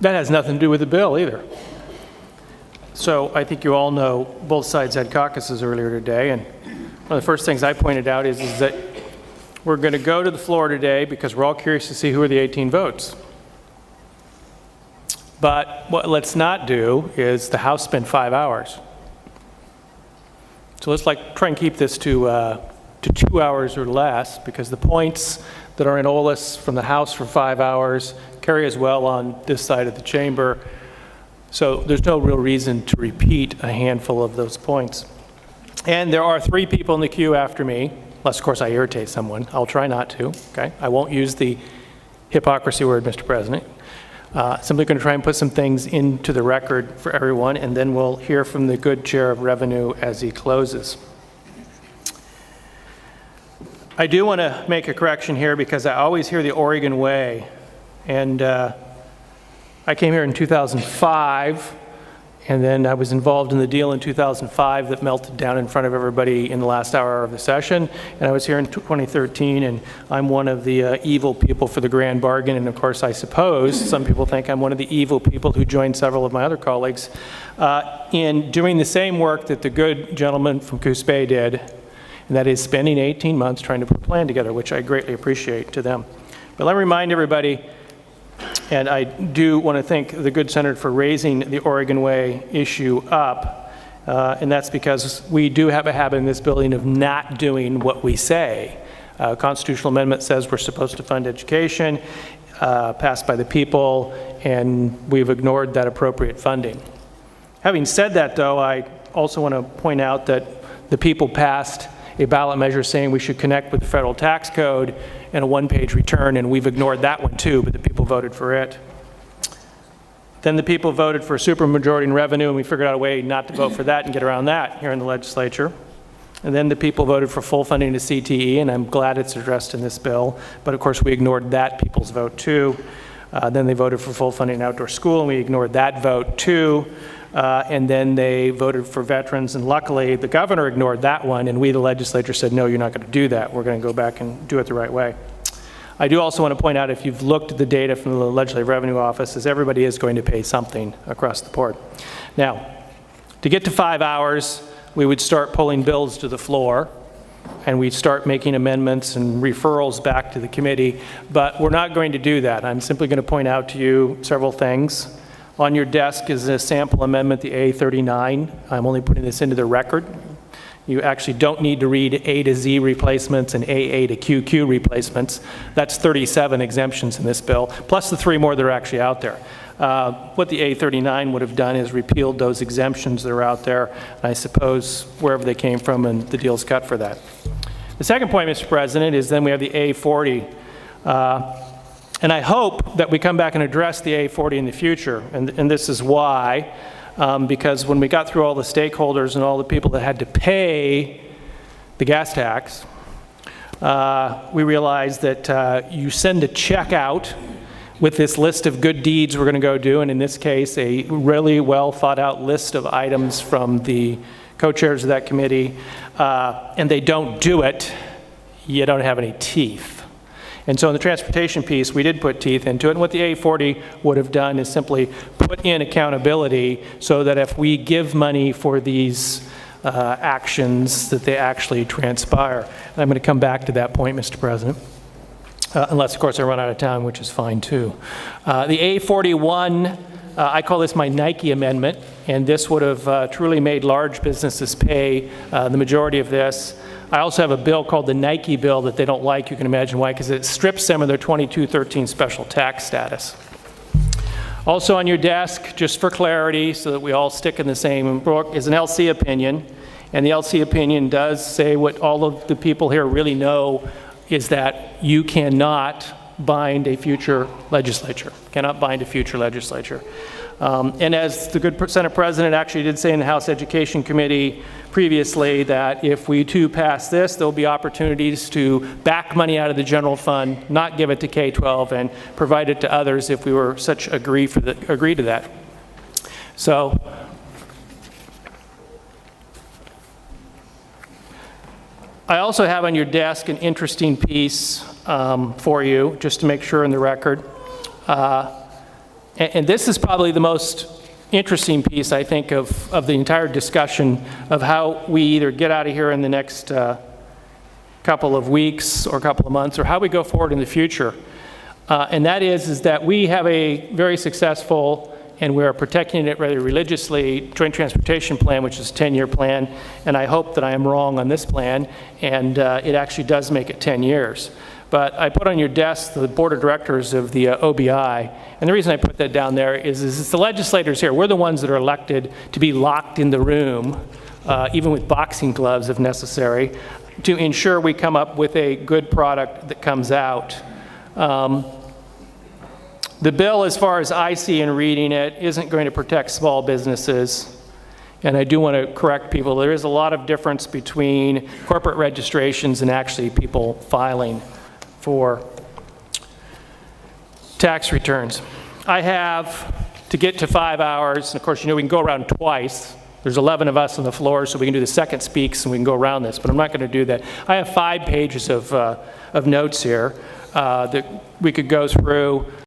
That has nothing to do with the bill either. So I think you all know both sides had caucuses earlier today, and one of the first things I pointed out is that we're going to go to the floor today because we're all curious to see who are the 18 votes. But what let's not do is the House spent 5 hours. So let's try and keep this to 2 hours or less, because the points that are in OLIS from the House for 5 hours carry as well on this side of the chamber. So there's no real reason to repeat a handful of those points. And there are 3 people in the queue after me, unless of course I irritate someone. I'll try not to, okay? I won't use the hypocrisy word, Mr. President. Simply going to try and put some things into the record for everyone, and then we'll hear from the good chair of revenue as he closes. I do want to make a correction here because I always hear the Oregon way, and I came here in 2005, and then I was involved in the deal in 2005 that melted down in front of everybody in the last hour of the session, and I was here in 2013, and I'm one of the evil people for the grand bargain, and of course I suppose some people think I'm one of the evil people who joined several of my other colleagues in doing the same work that the good gentleman from Coos Bay did, and that is spending 18 months trying to put a plan together, which I greatly appreciate to them. But let me remind everybody, and I do want to thank the good senator for raising the Oregon Way issue up, and that's because we do have a habit in this building of not doing what we say. Constitutional amendment says we're supposed to fund education, passed by the people, and we've ignored that appropriate funding. Having said that, though, I also want to point out that the people passed a ballot measure saying we should connect with the federal tax code and a one-page return, and we've ignored that one too, but the people voted for it. Then the people voted for a supermajority in revenue, and we figured out a way not to vote for that and get around that here in the legislature. And then the people voted for full funding to CTE, and I'm glad it's addressed in this bill, but of course we ignored that people's vote too. Then they voted for full funding in outdoor school, and we ignored that vote too. And then they voted for veterans, and luckily the governor ignored that one, and we, the legislature, said, no, you're not going to do that. We're going to go back and do it the right way. I do also want to point out, if you've looked at the data from the Legislative Revenue Office, is everybody is going to pay something across the board. Now, to get to 5 hours, we would start pulling bills to the floor, and we'd start making amendments and referrals back to the committee, but we're not going to do that. I'm simply going to point out to you several things. On your desk is a sample amendment, the A39. I'm only putting this into the record. You actually don't need to read A to Z replacements and AA to QQ replacements. That's 37 exemptions in this bill, plus the 3 more that are actually out there. What the A39 would have done is repealed those exemptions that are out there, and I suppose wherever they came from, and the deal's cut for that. The second point, Mr. President, is then we have the A40. And I hope that we come back and address the A40 in the future, and this is why, because when we got through all the stakeholders and all the people that had to pay the gas tax, we realized that you send a check out with this list of good deeds we're going to go do, and in this case, a really well thought out list of items from the co-chairs of that committee, and they don't do it, you don't have any teeth. And so in the transportation piece, we did put teeth into it, and what the A40 would have done is simply put in accountability so that if we give money for these actions, that they actually transpire. And I'm going to come back to that point, Mr. President, unless, of course, I run out of time, which is fine, too. The A41, I call this my Nike amendment, and this would have truly made large businesses pay the majority of this. I also have a bill called the Nike bill that they don't like. You can imagine why, because it strips them of their 2213 special tax status. Also on your desk, just for clarity, so that we all stick in the same book, is an LC opinion. And the LC opinion does say what all of the people here really know, is that you cannot bind a future legislature. Cannot bind a future legislature. And as the good Senate President actually did say in the House Education Committee previously, that if we too pass this, there'll be opportunities to back money out of the general fund, not give it to K-12, and provide it to others if we were such agree to that. So I also have on your desk an interesting piece for you, just to make sure in the record. And this is probably the most interesting piece, I think, of the entire discussion of how we either get out of here in the next couple of weeks or couple of months, or how we go forward in the future. And that is that we have a very successful, and we are protecting it rather religiously, Joint Transportation Plan, which is a 10-year plan, and I hope that I am wrong on this plan, and it actually does make it 10 years. But I put on your desk the board of directors of the OBI, and the reason I put that down there is it's the legislators here. We're the ones that are elected to be locked in the room, even with boxing gloves if necessary, to ensure we come up with a good product that comes out. The bill, as far as I see in reading it, isn't going to protect small businesses. And I do want to correct people. There is a lot of difference between corporate registrations and actually people filing for tax returns. I have to get to 5 hours, and of course, you know, we can go around twice. There's 11 of us on the floor, so we can do the second speaks and we can go around this, but I'm not going to do that. I have 5 pages of notes here that we could go through.